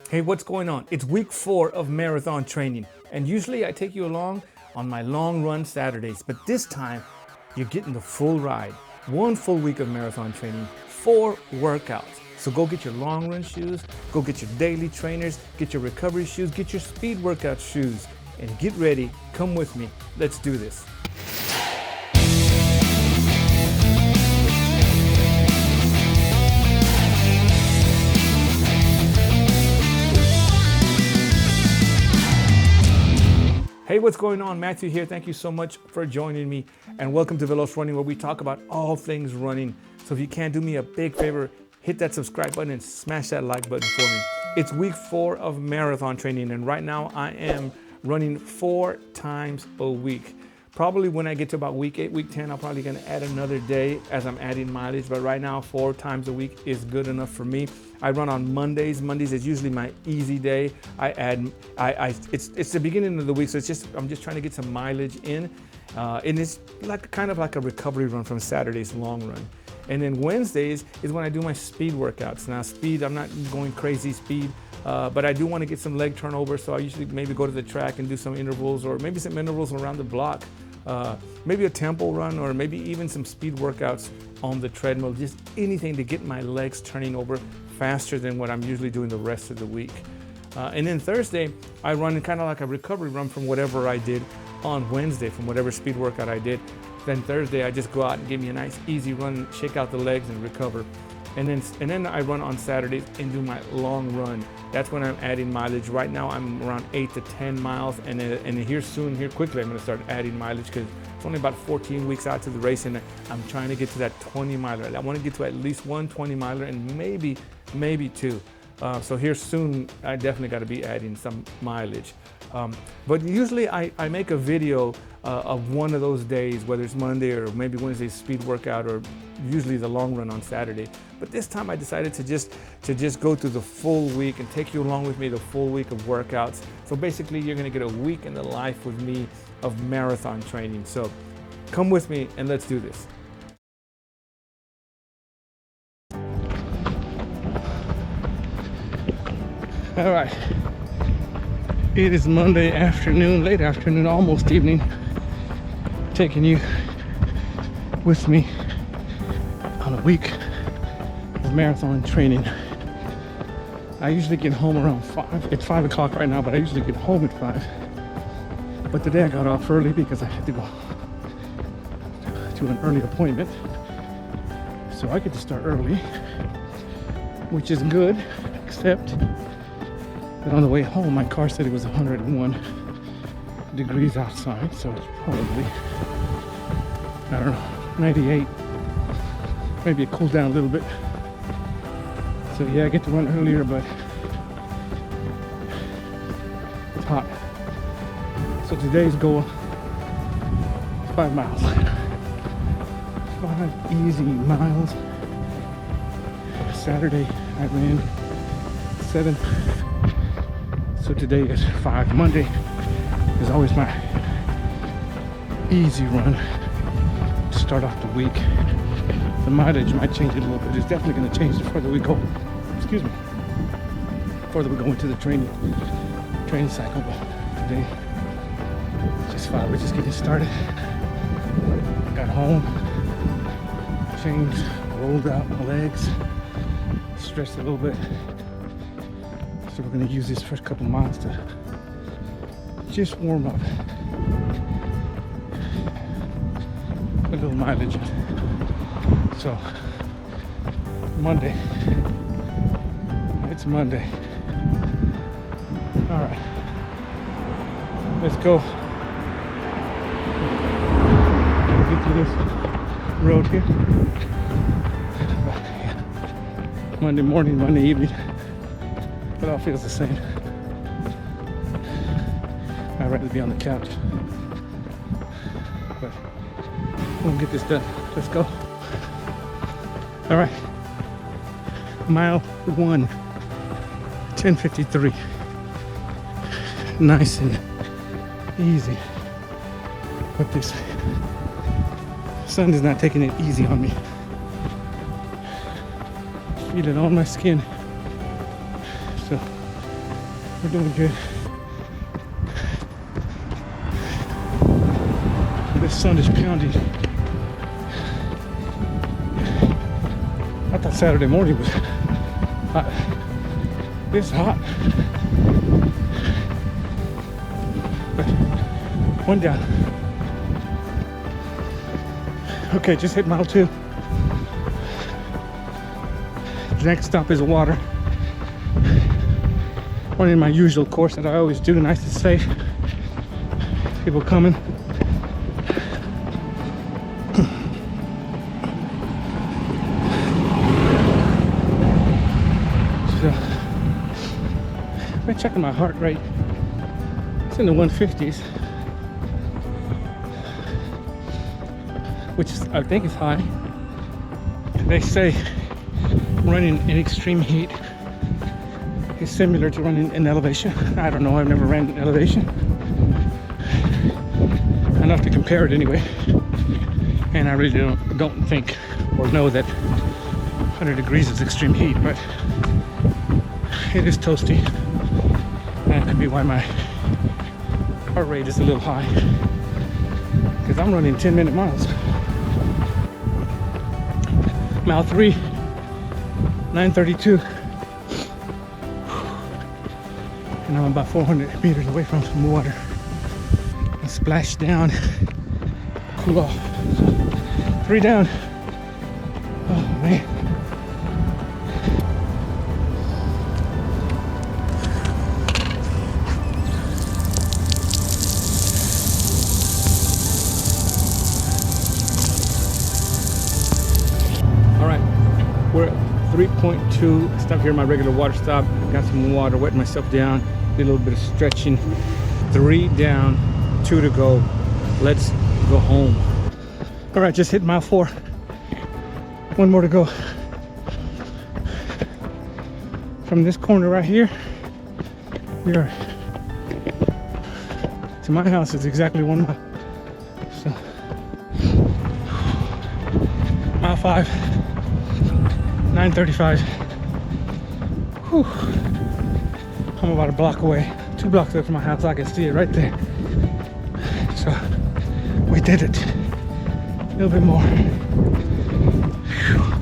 Hey, what's going on? It's week 4 of marathon training, and usually I take you along on my long run Saturdays, but this time you're getting the full ride. 1 full week of marathon training, 4 workouts. So go get your long run shoes, go get your daily trainers, get your recovery shoes, get your speed workout shoes, and get ready. Come with me. Let's do this. Hey, what's going on? Matthew here. Thank you so much for joining me, and welcome to Veloz Running, where we talk about all things running. So if you can do me a big favor, hit that subscribe button and smash that like button for me. It's week 4 of marathon training, and right now I am running 4 times a week. Probably when I get to about week 8, week 10, I'm probably gonna add another day as I'm adding mileage, but right now 4 times a week is good enough for me. I run on Mondays. Mondays is usually my easy day. It's the beginning of the week, so I'm just trying to get some mileage in. And it's kind of like a recovery run from Saturday's long run. And then Wednesdays is when I do my speed workouts. Now speed, I'm not going crazy speed, but I do want to get some leg turnover, so I usually maybe go to the track and do some intervals, or maybe some intervals around the block. Maybe a tempo run, or maybe even some speed workouts on the treadmill, just anything to get my legs turning over faster than what I'm usually doing the rest of the week. And then Thursday, I run kind of like a recovery run from whatever I did on Wednesday, from whatever speed workout I did. Then Thursday, I just go out and give me a nice easy run, shake out the legs and recover. And then I run on Saturdays and do my long run. That's when I'm adding mileage. Right now I'm around 8 to 10 miles, and here quickly I'm gonna start adding mileage, because it's only about 14 weeks out to the race, and I'm trying to get to that 20 miler. I wanna get to at least one 20 miler, and maybe 2. So here soon, I definitely gotta be adding some mileage. But usually I make a video of one of those days, whether it's Monday or maybe Wednesday's speed workout, or usually the long run on Saturday. But this time I decided to just go through the full week and take you along with me the full week of workouts. So basically you're gonna get a week in the life with me of marathon training. So come with me and let's do this. All right, it is Monday afternoon, late afternoon, almost evening, taking you with me on a week of marathon training. I usually get home around 5. It's 5 o'clock right now, but I usually get home at 5. But today I got off early because I had to go to an early appointment. So I get to start early, which is good, except that on the way home, my car said it was 101 degrees outside, so it's probably, I don't know, 98. Maybe it cooled down a little bit. So yeah, I get to run earlier, but it's hot. So today's goal is 5 miles. 5 easy miles. Saturday I ran 7. So today is 5. Monday is always my easy run to start off the week. The mileage might change it a little bit. It's definitely going to change the further we go. Excuse me. Further we go into the training cycle. But today, just 5. We're just getting started. Got home, changed, rolled out my legs, stretched a little bit. So we're going to use these first couple miles to just warm up. A little mileage. So, Monday. It's Monday. All right. Let's go. Get through this road here. Monday morning, Monday evening. It all feels the same. I'd rather be on the couch. But we'll get this done. Let's go. All right. Mile 1. 10:53. Nice and easy. But this sun is not taking it easy on me. Feel it on my skin. So We're doing good. The sun is pounding. I thought Saturday morning was hot. This hot. But one down. Okay, just hit mile 2. The next stop is water. Running my usual course that I always do, nice and safe. People coming. So, I'm checking my heart rate. It's in the 150s, which is, I think is high. They say running in extreme heat is similar to running in elevation. I don't know, I've never ran in elevation. Enough to compare it anyway. And I really don't think or know that 100 degrees is extreme heat, but it is toasty. And that could be why my heart rate is a little high. Because I'm running 10-minute miles. Mile 3, 9:32. And I'm about 400 meters away from some water. I splash down, cool off. 3 down. Oh man. All right, we're at 3.2. I stopped here at my regular water stop. Got some water, wetting myself down. Did a little bit of stretching. 3 down, 2 to go. Let's go home. All right, just hit mile 4. 1 more to go. From this corner right here, we are to my house is exactly 1 mile. So, mile 5, 9:35. Whew. I'm about a block away, 2 blocks away from my house. I can see it right there. So we did it. A little bit more. Whew.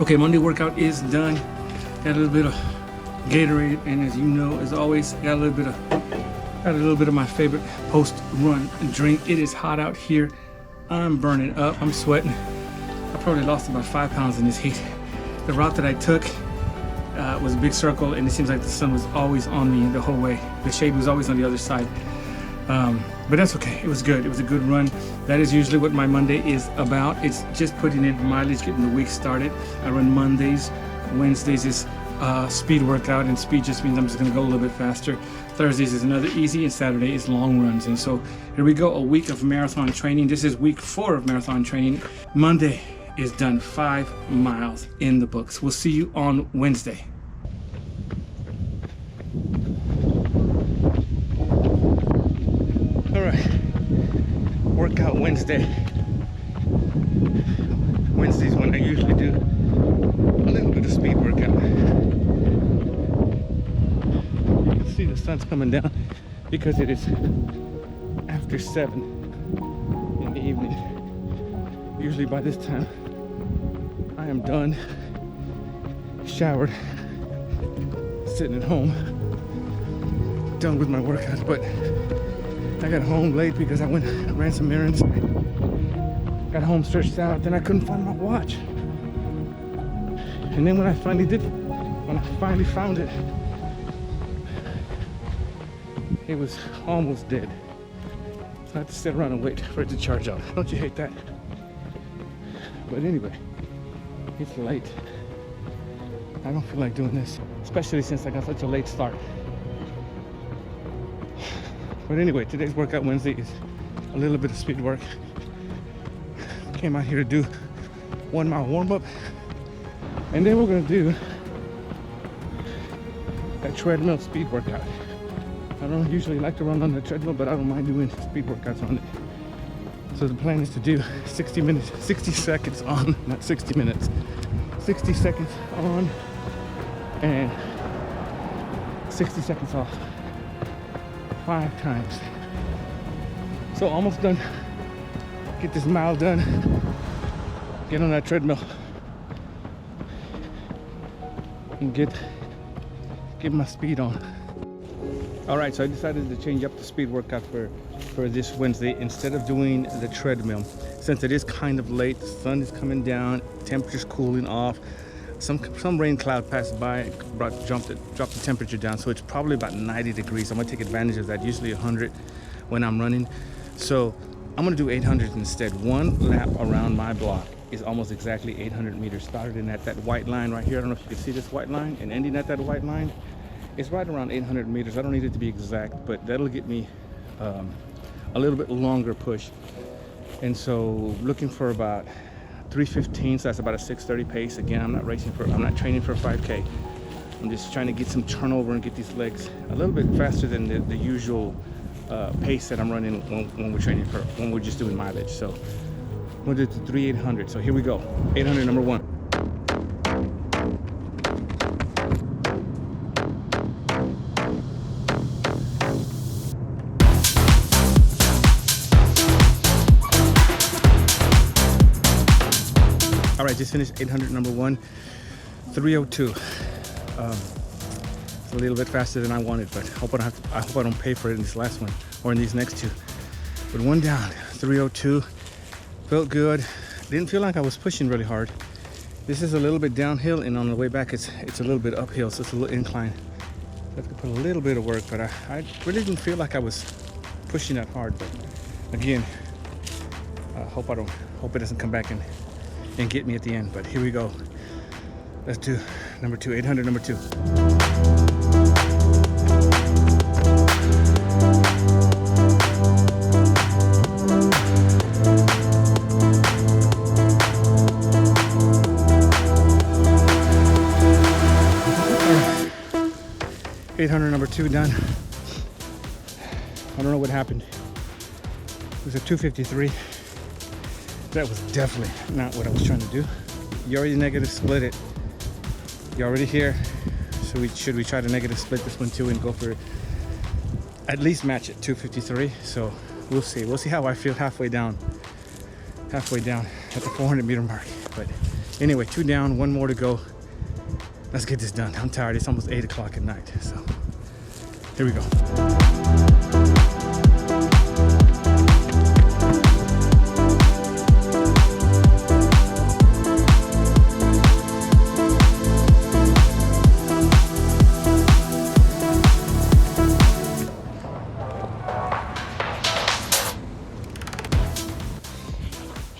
Okay, Monday workout is done. Got a little bit of Gatorade, and as you know, as always, got a little bit of my favorite post-run drink. It is hot out here. I'm burning up. I'm sweating. I probably lost about 5 pounds in this heat. The route that I took was a big circle, and it seems like the sun was always on me the whole way. The shade was always on the other side. But that's okay. It was good. It was a good run. That is usually what my Monday is about. It's just putting in mileage, getting the week started. I run Mondays. Wednesdays is speed workout, and speed just means I'm just gonna go a little bit faster. Thursdays is another easy, and Saturday is long runs. And so here we go, a week of marathon training. This is week 4 of marathon training. Monday is done, 5 miles in the books. We'll see you on Wednesday. All right, workout Wednesday. Wednesday's when I usually do a little bit of speed workout. You can see the sun's coming down because it is after 7 in the evening. Usually by this time I am done, showered, sitting at home, done with my workout. But I got home late because I ran some errands. Got home, stretched out, then I couldn't find my watch. And then when I finally found it, it was almost dead. So I had to sit around and wait for it to charge up. Don't you hate that? But anyway, it's late. I don't feel like doing this, especially since I got such a late start. But anyway, today's workout Wednesday is a little bit of speed work. Came out here to do 1 mile warm-up, and then we're gonna do that treadmill speed workout. I don't usually like to run on the treadmill, but I don't mind doing speed workouts on it. So the plan is to do 60 seconds on, not 60 minutes, 60 seconds on and 60 seconds off, 5 times. So almost done. Get this mile done. Get on that treadmill and get my speed on. All right, so I decided to change up the speed workout for this Wednesday. Instead of doing the treadmill, since it is kind of late, the sun is coming down, temperature's cooling off. Some rain cloud passed by, dropped the temperature down, so it's probably about 90 degrees. I'm gonna take advantage of that. Usually 100 when I'm running, so I'm gonna do 800 instead. One lap around my block is almost exactly 800 meters. Starting at that white line right here. I don't know if you can see this white line, and ending at that white line. It's right around 800 meters. I don't need it to be exact, but that'll get me a little bit longer push. And so looking for about 3:15, so that's about a 6:30 pace. Again, I'm not training for a 5K. I'm just trying to get some turnover and get these legs a little bit faster than the usual pace that I'm running when we're just doing mileage. So we'll do 3:800. So here we go. 800, number one. All right, just finished 800, number one, 3:02. It's a little bit faster than I wanted, but I hope I don't pay for it in this last one or in these next two. But one down, 3:02, felt good. Didn't feel like I was pushing really hard. This is a little bit downhill, and on the way back, it's a little bit uphill, so it's a little incline. I have to put a little bit of work, but I really didn't feel like I was pushing that hard. But again, hope it doesn't come back and get me at the end. But here we go. Let's do number two, 800, number two. Right. 800, number two, done. I don't know what happened. It was a 2:53. That was definitely not what I was trying to do. You already negative split it. You're already here. So should we try to negative split this one too and go for at least match it, 2:53. So we'll see. We'll see how I feel halfway down at the 400 meter mark. But anyway, 2 down, 1 more to go. Let's get this done. I'm tired. It's almost 8 o'clock at night. So here we go.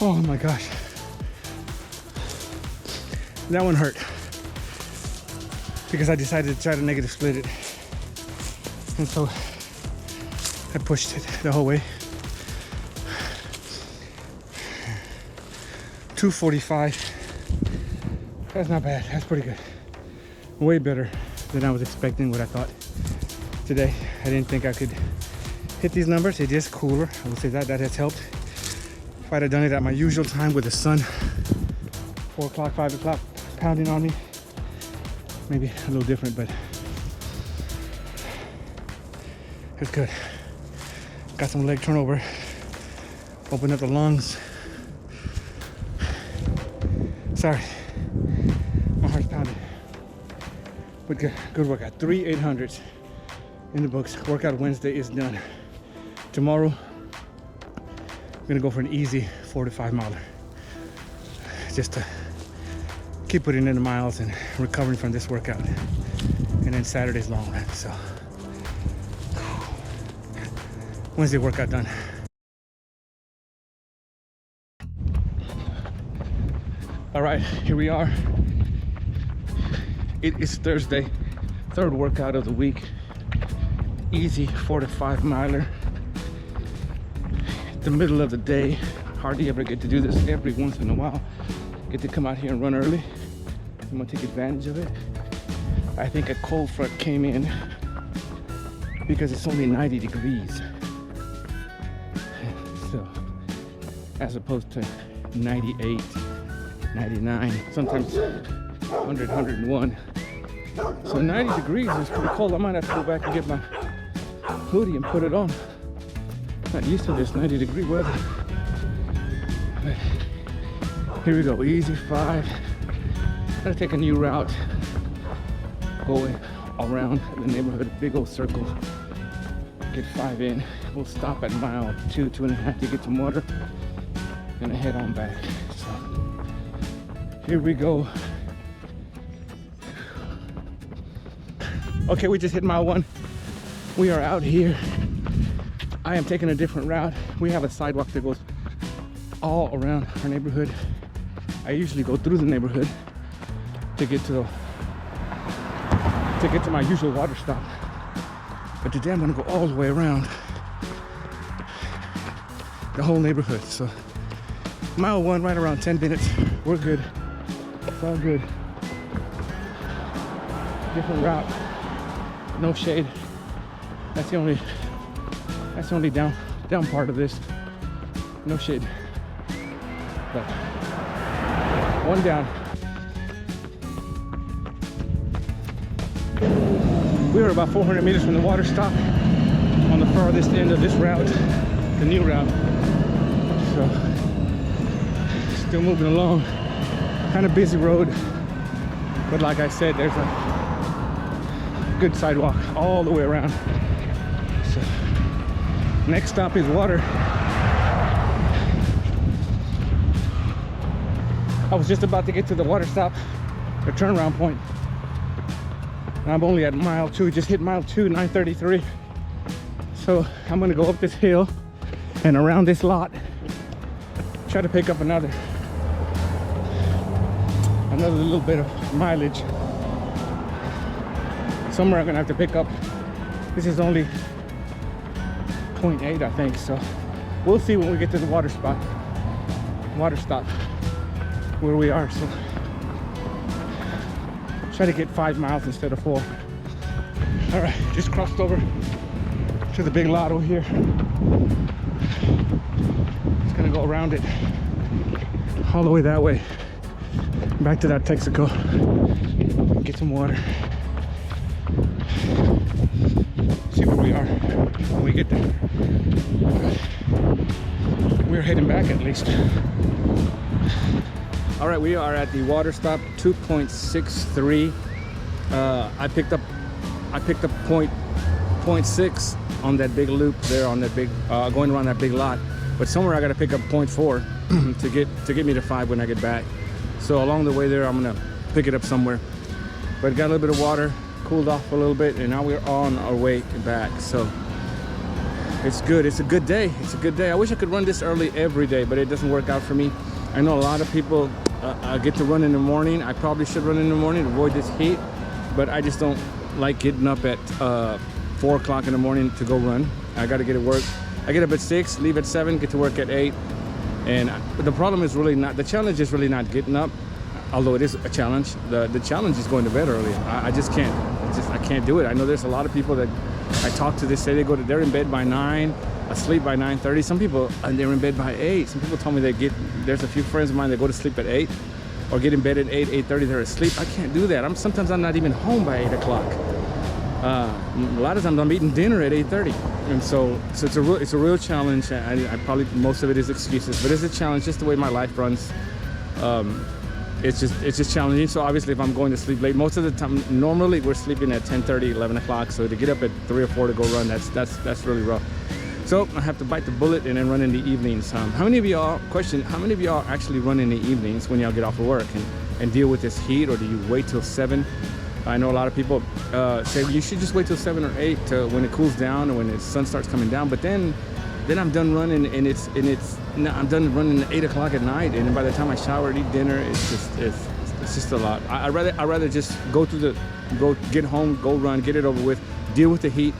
Oh my gosh, that one hurt because I decided to try to negative split it, and so I pushed it the whole way. 2:45. That's not bad. That's pretty good. Way better than I was expecting. What I thought today. I didn't think I could hit these numbers. It is cooler. I would say that has helped. If I'd have done it at my usual time with the sun, 4 o'clock, 5 o'clock pounding on me, maybe a little different, but it's good. Got some leg turnover, open up the lungs. Sorry, my heart's pounding, but good workout. 3:800s in the books. Workout Wednesday is done. Tomorrow, I'm gonna go for an easy 4 to 5 miler, just to keep putting in the miles and recovering from this workout, and then Saturday's long run. So Wednesday workout done. All right, here we are. It is Thursday, 3rd workout of the week. Easy 4 to 5 miler. The middle of the day. Hardly ever get to do this. Every once in a while get to come out here and run early. I'm gonna take advantage of it. I think a cold front came in because it's only 90 degrees. So, as opposed to 98, 99, sometimes 100, 101. So 90 degrees is pretty cold. I might have to go back and get my hoodie and put it on. Not used to this 90 degree weather. But here we go, easy 5. Gotta take a new route. Going around the neighborhood, big old circle. Get 5 in. We'll stop at mile 2, 2.5 to get some water. Gonna head on back. So here we go. Okay, we just hit mile 1. We are out here. I am taking a different route. We have a sidewalk that goes all around our neighborhood. I usually go through the neighborhood to get to my usual water stop. But today I'm gonna go all the way around the whole neighborhood. So mile 1, right around 10 minutes. We're good. It's all good. Different route. No shade. That's the only down part of this. No shade. But 1 down. We were about 400 meters from the water stop on the farthest end of this route, the new route. So still moving along. Kind of busy road, but like I said, there's a good sidewalk all the way around. So next stop is water. I was just about to get to the water stop, the turnaround point. And I'm only at mile 2, just hit mile 2, 9:33. So I'm gonna go up this hill and around this lot, try to pick up another little bit of mileage. Somewhere I'm gonna have to pick up. This is only 0.8, I think, so we'll see when we get to the water stop where we are. So try to get 5 miles instead of 4. All right, just crossed over to the big lot over here. Just gonna go around it all the way that way, back to that Texaco, get some water. See where we are when we get there. We're heading back at least. All right, we are at the water stop, 2.63. I picked up 0.6 on that big loop there, on that big going around that big lot. But somewhere I got to pick up 0.4 to get me to 5 when I get back. So along the way there, I'm gonna pick it up somewhere. But got a little bit of water, cooled off a little bit, and now we're on our way back. So it's good. It's a good day. It's a good day. I wish I could run this early every day, but it doesn't work out for me. I know a lot of people get to run in the morning. I probably should run in the morning to avoid this heat, but I just don't like getting up at 4 o'clock in the morning to go run. I got to get to work. I get up at 6, leave at 7, get to work at 8. And the problem is really not, the challenge is really not getting up, although it is a challenge. The challenge is going to bed early. I just can't. I can't do it. I know there's a lot of people that I talk to, they say they're in bed by 9, asleep by 9:30. Some people, they're in bed by 8. Some people told me there's a few friends of mine that go to sleep at 8 or get in bed at 8, 8:30, they're asleep. I can't do that. Sometimes I'm not even home by 8 o'clock. A lot of times I'm eating dinner at 8:30. And so it's a real challenge. I probably, most of it is excuses, but it's a challenge, just the way my life runs. It's just challenging. So obviously if I'm going to sleep late, most of the time, normally we're sleeping at 10:30, 11 o'clock. So to get up at 3 or 4 to go run, that's really rough. So I have to bite the bullet and then run in the evenings. How many of y'all actually run in the evenings when y'all get off of work and deal with this heat, or do you wait till 7? I know a lot of people say you should just wait till 7 or 8 when it cools down and when the sun starts coming down. But then I'm done running, and I'm done running at 8 o'clock at night, and then by the time I shower and eat dinner, it's just a lot. I'd rather just go get home, go run, get it over with, deal with the heat,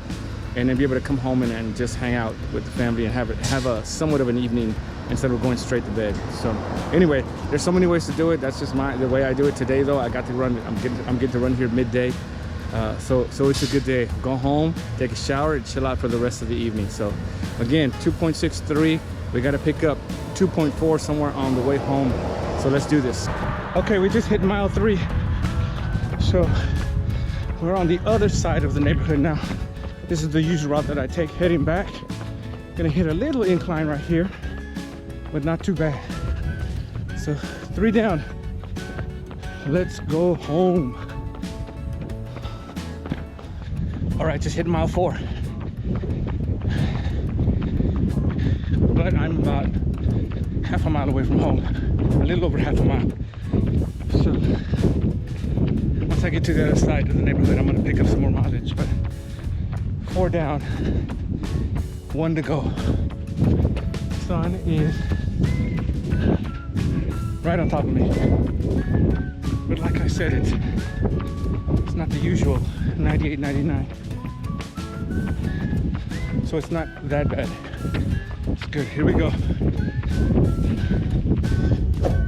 and then be able to come home and just hang out with the family and have a somewhat of an evening instead of going straight to bed. So anyway, there's so many ways to do it. That's just the way I do it today. Though I got to run. I'm getting to run here midday, So it's a good day. Go home, take a shower, and chill out for the rest of the evening. So again, 2.63. We got to pick up 2.4 somewhere on the way home. So let's do this. Okay, we just hit mile 3. So we're on the other side of the neighborhood now. This is the usual route that I take heading back. Gonna hit a little incline right here, but not too bad. So 3 down. Let's go home. All right, just hit mile 4. But I'm about half a mile away from home, a little over half a mile. So once I get to the other side of the neighborhood, I'm gonna pick up some more mileage. But 4 down, 1 to go. Sun is right on top of me. But like I said, it's not the usual 98, 99. So it's not that bad. It's good. Here we go.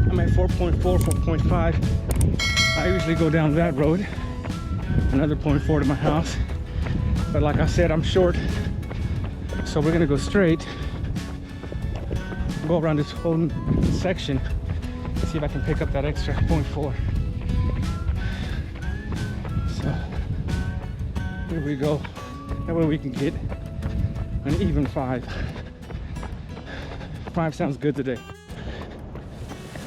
I'm at 4.4, 4.5. I usually go down that road. Another 0.4 to my house. But like I said, I'm short. So we're gonna go straight. Go around this whole section. See if I can pick up that extra 0.4. So here we go. That way we can get an even 5. 5 sounds good today.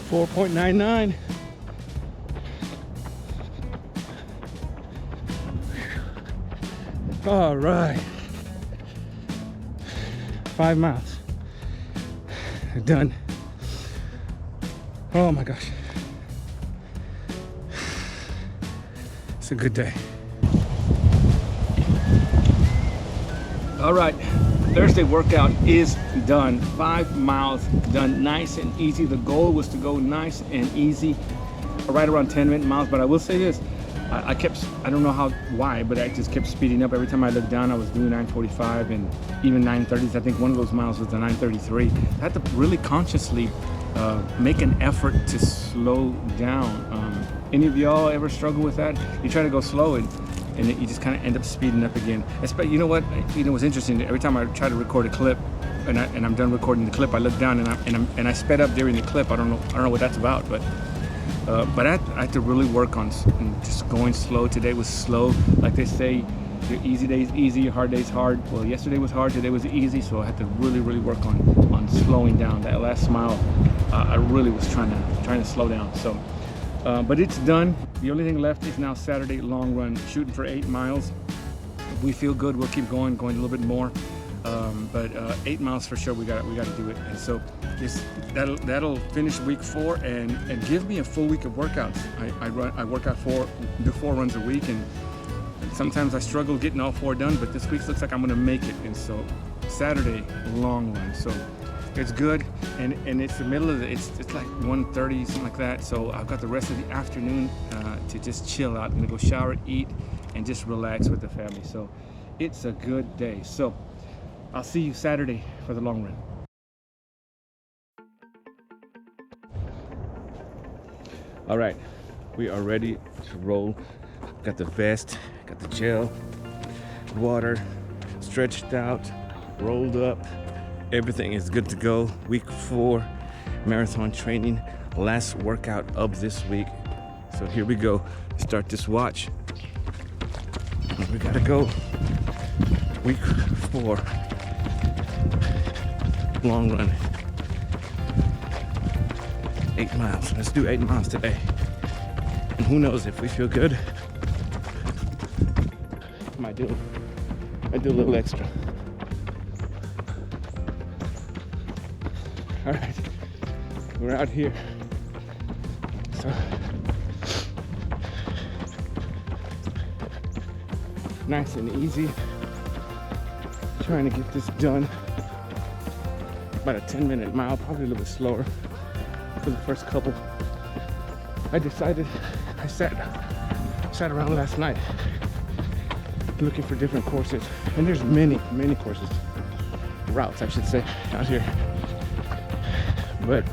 4.99. All right. 5 miles. Done. Oh my gosh. It's a good day. All right, Thursday workout is done. 5 miles done, nice and easy. The goal was to go nice and easy, right around 10 miles. But I will say this, I don't know why, but I just kept speeding up. Every time I looked down, I was doing 9:45 and even 9:30s. I think one of those miles was the 9:33. I had to really consciously make an effort to slow down. Any of y'all ever struggle with that? You try to go slow and you just kind of end up speeding up again. You know what? It was interesting. Every time I try to record a clip, and I'm done recording the clip, I look down and I sped up during the clip. I don't know what that's about, but I had to really work on just going slow. Today was slow, like they say. Your easy days easy, your hard days hard. Well, yesterday was hard, today was easy, so I had to really work on slowing down. That last mile, I really was trying to slow down. So, but it's done. The only thing left is now Saturday long run, shooting for 8 miles. If we feel good, we'll keep going a little bit more. But 8 miles for sure. We got to do it. And so that'll finish week 4 and give me a full week of workouts. I work out do 4 runs a week, and sometimes I struggle getting all 4 done, but this week looks like I'm gonna make it. And so Saturday, long run. So it's good, and it's the middle of it's like 1:30, something like that. So I've got the rest of the afternoon to just chill out. I'm gonna go shower, eat, and just relax with the family. So it's a good day. So I'll see you Saturday for the long run. All right, we are ready to roll. Got the vest, got the gel, water, stretched out, rolled up. Everything is good to go. Week 4 marathon training, last workout of this week. So here we go. Start this watch. We gotta go. Week 4 long run. 8 miles. Let's do 8 miles today. And who knows, if we feel good, I do a little extra. All right, we're out here. So nice and easy. Trying to get this done. About a 10-minute mile, probably a little bit slower for the first couple. I sat around last night looking for different courses, and there's many courses, routes I should say, out here. But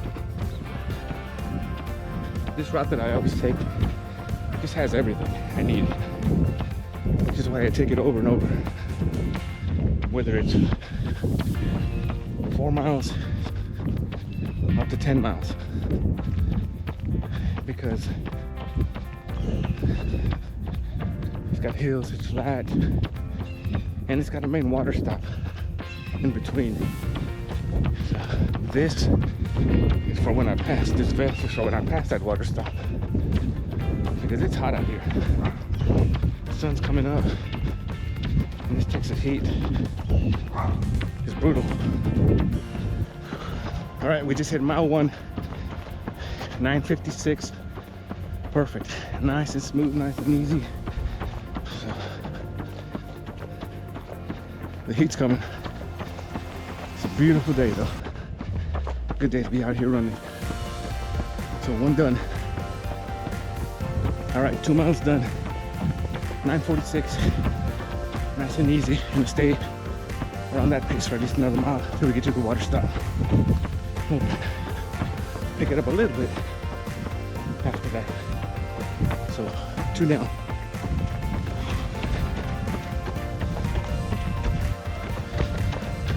this route that I always take just has everything I need. why I take it over and over. Whether it's 4 miles up to 10 miles. Because it's got hills, it's flat, and it's got a main water stop in between. So this is for when I pass, this vest is for when I pass that water stop. Because it's hot out here. The sun's coming up, and this Texas heat is brutal. All right, we just hit mile 1, 9:56. Perfect, nice and smooth, nice and easy. So, the heat's coming. It's a beautiful day though. Good day to be out here running. So 1 done. All right, 2 miles done. 9:46. Nice and easy. I'm gonna stay around that pace for at least another mile till we get to the water stop. Pick it up a little bit after that. So 2 down.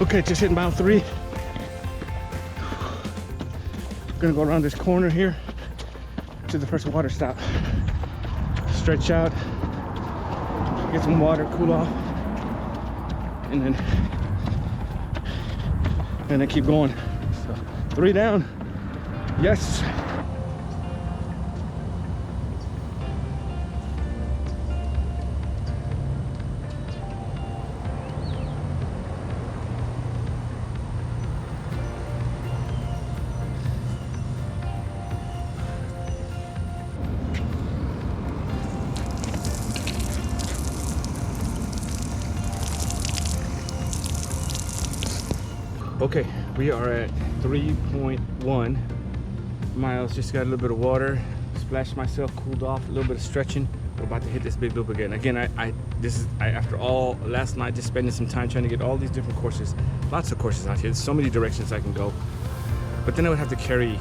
Okay, just hit mile 3. Gonna go around this corner here to the first water stop. Stretch out, get some water, cool off, and then keep going. So 3 down. Yes. Okay, we are at 3.1 miles. Just got a little bit of water, splashed myself, cooled off, a little bit of stretching. We're about to hit this big loop again. Again, after all last night, just spending some time trying to get all these different courses, lots of courses out here. There's so many directions I can go. But then I would have to carry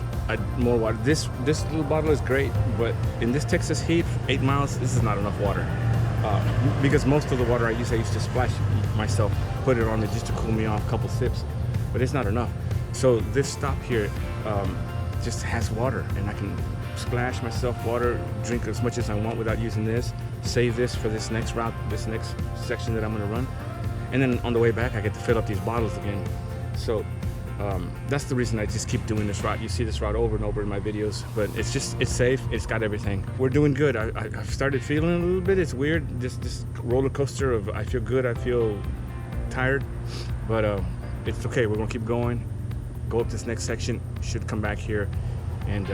more water. This little bottle is great, but in this Texas heat, 8 miles, this is not enough water. Because most of the water I used to splash myself, put it on it just to cool me off, a couple sips. But it's not enough. So this stop here just has water, and I can splash myself water, drink as much as I want without using this, save this for this next route, this next section that I'm gonna run. And then on the way back, I get to fill up these bottles again. So that's the reason I just keep doing this route. You see this route over and over in my videos, but it's safe, it's got everything. We're doing good. I've started feeling a little bit, it's weird, this roller coaster of I feel good, I feel tired, but it's okay. We're gonna keep going, go up this next section, should come back here and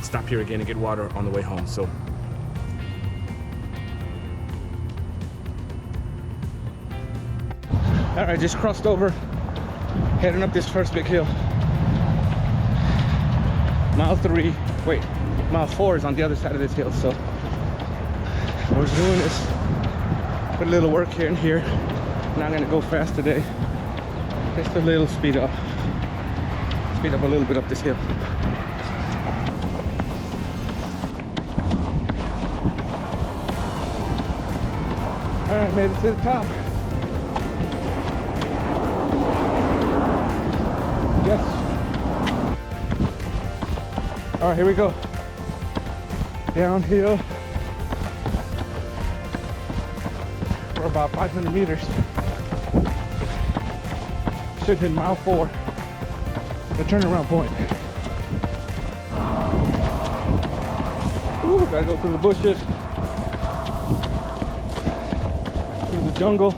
stop here again and get water on the way home. So all right, just crossed over, heading up this first big hill. Mile 4 is on the other side of this hill. So what we're doing is put a little work here and here. Not gonna go fast today, just a little speed up a little bit up this hill. All right, made it to the top. Yes. All right, here we go. Downhill for about 500 meters. Should hit mile 4, the turnaround point. Ooh, gotta go through the bushes, through the jungle.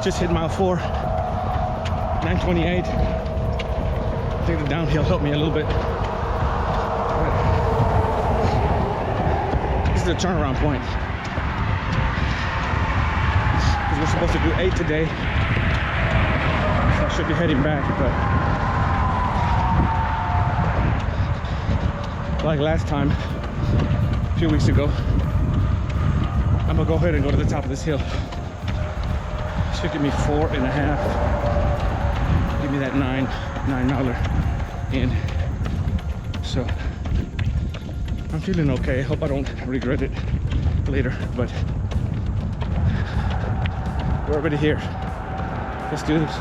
Just hit mile 4, 9:28. I think the downhill helped me a little bit. This is the turnaround point. Because we're supposed to do 8 today. So I should be heading back, but like last time, a few weeks ago, I'm gonna go ahead and go to the top of this hill. Should give me 4.5. Give me that 9 miler in. So I'm feeling okay. Hope I don't regret it later, but We're already here. Let's do this.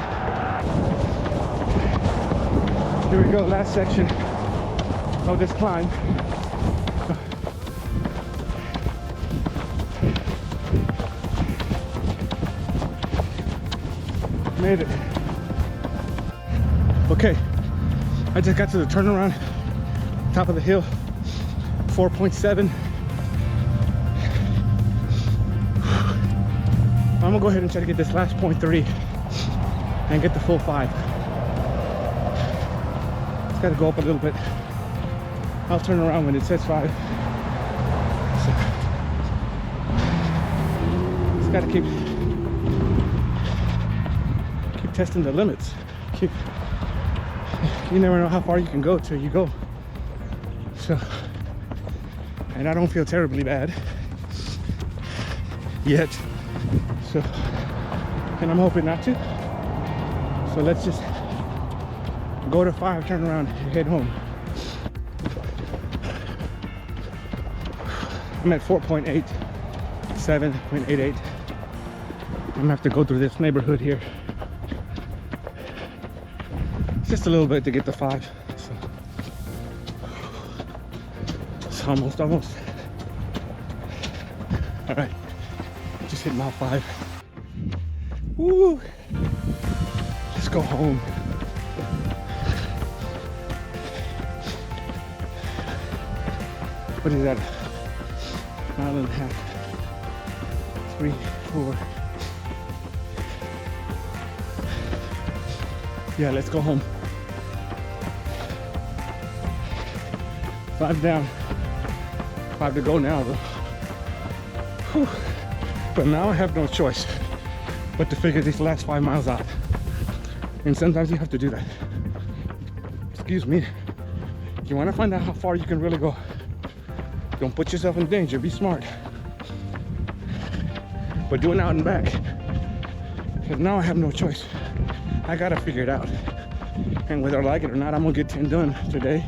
Here we go, last section of this climb. Made it. Okay, I just got to the turnaround, top of the hill, 4.7. I'm gonna go ahead and try to get this last 0.3 and get the full 5. It's gotta go up a little bit. I'll turn around when it says 5. So, just gotta keep testing the limits. You never know how far you can go till you go. So, and I don't feel terribly bad yet. So, and I'm hoping not to. So let's just go to 5, turn around, and head home. I'm at 4.8, 7.88. I'm gonna have to go through this neighborhood here. Just a little bit to get to 5. So it's almost. All right, just hit mile 5. Woo! Let's go home. What is that? Mile and a half. 3, 4. Yeah, let's go home. 5 down. 5 to go now, though. Whew. But now I have no choice but to figure these last 5 miles out. And sometimes you have to do that. Excuse me. You want to find out how far you can really go. Don't put yourself in danger. Be smart. But do it out and back. Because now I have no choice. I gotta figure it out. And whether I like it or not, I'm gonna get 10 done today.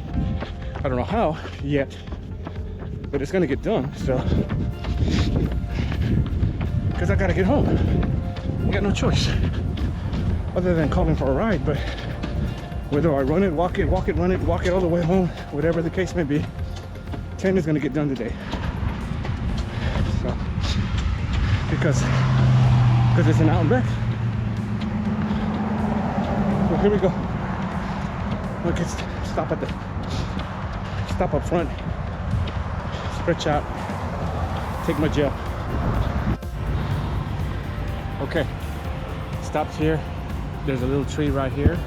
I don't know how yet, but it's gonna get done. So, because I gotta get home. I got no choice other than calling for a ride. But whether I run it, walk it, run it, walk it all the way home, whatever the case may be, 10 is gonna get done today. So, because it's an out and back. So here we go. Look, it's stop up front, stretch out, take my gel. Okay, stopped here. There's a little tree right here.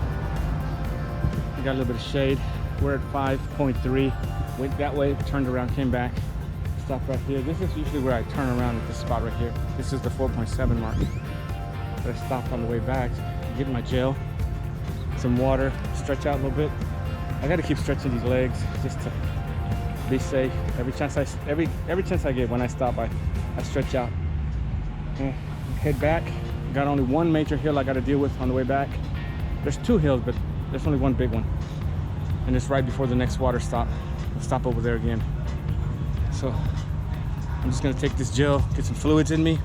We got a little bit of shade. We're at 5.3. Went that way, turned around, came back. Stopped right here. This is usually where I turn around at this spot right here. This is the 4.7 mark. But I stopped on the way back, get my gel, some water, stretch out a little bit. I got to keep stretching these legs just to be safe. Every chance I get when I stop, I stretch out. And head back. Got only one major hill I got to deal with on the way back. There's 2 hills, but there's only one big one, and it's right before the next water stop. We'll stop over there again. So I'm just gonna take this gel, get some fluids in me,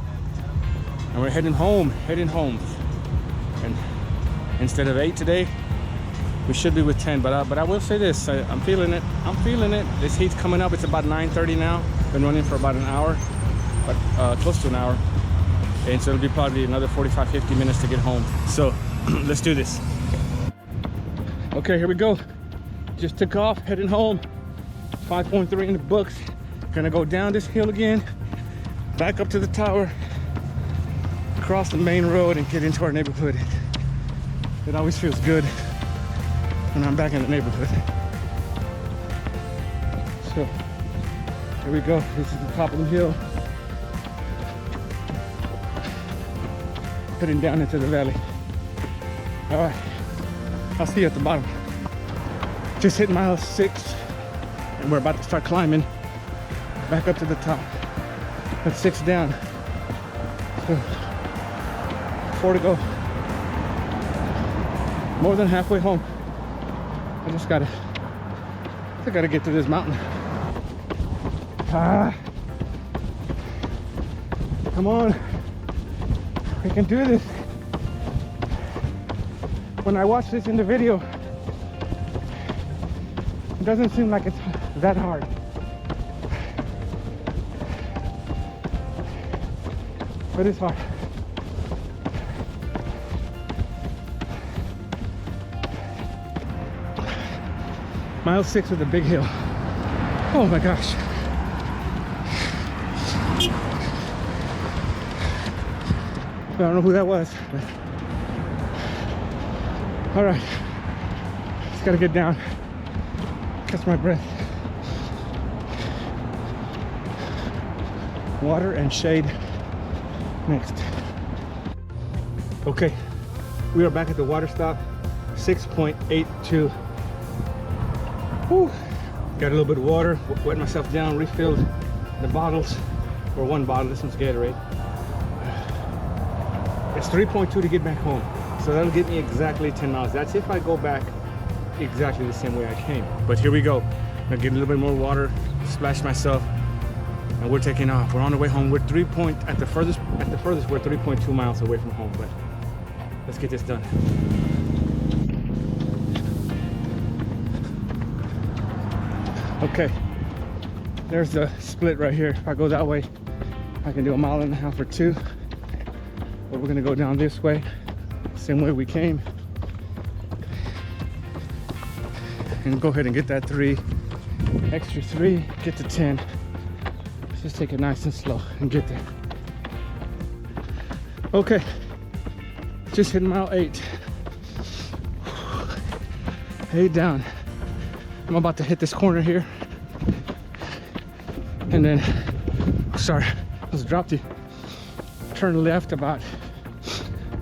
and we're heading home. And instead of 8 today, we should be with 10. But I will say this: I'm feeling it. This heat's coming up. It's about 9:30 now. Been running for about an hour, but close to an hour. And so it'll be probably another 45-50 minutes to get home. So let's do this. Okay, here we go. Just took off, heading home. 5.3 in the books. Gonna go down this hill again, back up to the tower, across the main road, and get into our neighborhood. It always feels good when I'm back in the neighborhood. So here we go. This is the top of the hill. Heading down into the valley. All right, I'll see you at the bottom. Just hit mile 6, and we're about to start climbing back up to the top. That's 6 down. So 4 to go. More than halfway home. I gotta get to this mountain. Come on. We can do this. When I watch this in the video, it doesn't seem like it's that hard. But it's hard. Mile 6 with a big hill. Oh my gosh. I don't know who that was, but all right. Just gotta get down, catch my breath. Water and shade next. Okay, we are back at the water stop. 6.82. Whew. Got a little bit of water, wet myself down, refilled the bottles, or one bottle. This one's Gatorade. It's 3.2 to get back home, so that'll get me exactly 10 miles. That's if I go back exactly the same way I came. But here we go. I'm gonna get a little bit more water, splash myself, and we're taking off. We're on the way home. We're at the furthest we're 3.2 miles away from home, but let's get this done. Okay, there's the split right here. If I go that way, I can do 1.5 miles or 2. But we're gonna go down this way, same way we came, and go ahead and get that 3, extra 3, get to 10. Let's just take it nice and slow and get there. Okay, just hit mile 8. 8 down. I'm about to hit this corner here, and then, sorry, let's drop you. Turn left about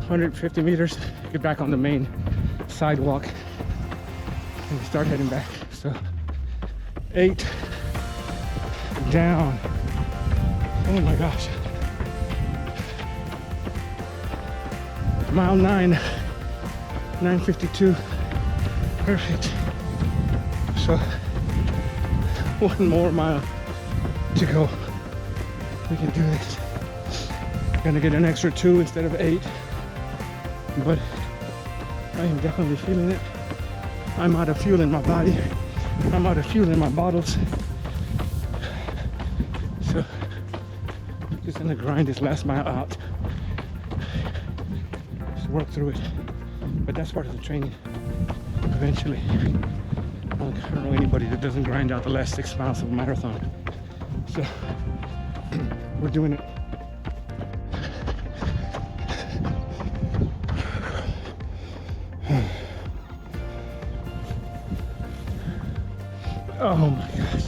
150 meters, get back on the main sidewalk, and start heading back. So 8 down. Oh my gosh. Mile 9, 9:52. Perfect. So 1 more mile to go. We can do this. Gonna get an extra 2 instead of 8, but I am definitely feeling it. I'm out of fuel in my body. I'm out of fuel in my bottles. So just gonna grind this last mile out. Just work through it. But that's part of the training. Eventually. I don't know anybody that doesn't grind out the last 6 miles of a marathon. So we're doing it. Oh my gosh.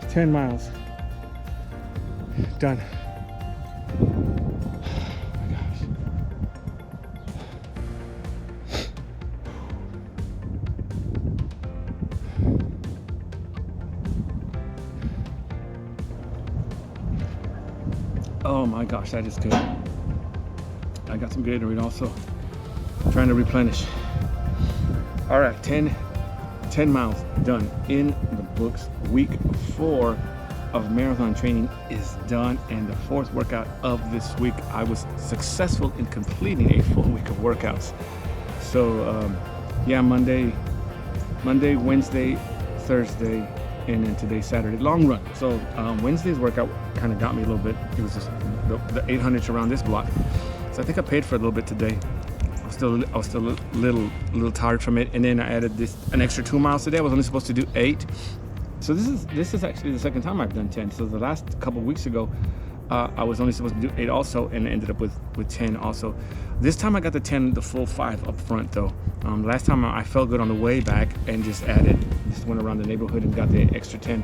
10 miles. Done. Oh my gosh. Oh my gosh, that is good. I got some Gatorade also. Trying to replenish. All right, 10 miles done in the books. Week 4 of marathon training is done, and the 4th workout of this week. I was successful in completing a full week of workouts. So yeah, Monday, Wednesday, Thursday, and then today, Saturday, long run. So Wednesday's workout kind of got me a little bit. It was just the 800s around this block. So I think I paid for it a little bit today. I was still a little tired from it, and then I added an extra 2 miles today. I was only supposed to do 8. So this is actually the second time I've done 10. So the last couple weeks ago, I was only supposed to do 8 also, and ended up with 10 also. This time I got the 10, the full 5 up front though. Last time I felt good on the way back and just went around the neighborhood and got the extra 10.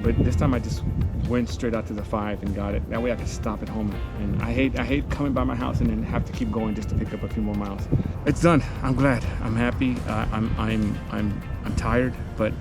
But this time I just went straight out to the 5 and got it. That way I could stop at home. And I hate coming by my house and then have to keep going just to pick up a few more miles. It's done. I'm glad. I'm happy. I'm tired, but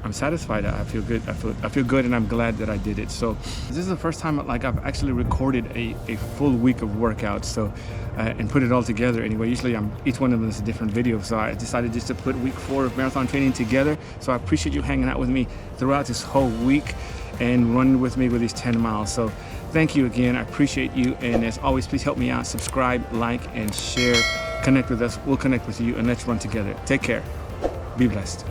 I'm satisfied. I feel good. I feel good, and I'm glad that I did it. So this is the first time like I've actually recorded a full week of workouts. So and put it all together. Anyway, usually each one of them is a different video. So I decided just to put week 4 of marathon training together. So I appreciate you hanging out with me throughout this whole week. and running with me with these 10 miles. So thank you again. I appreciate you. And as always, please help me out. Subscribe, like, and share. Connect with us. We'll connect with you, and let's run together. Take care. Be blessed.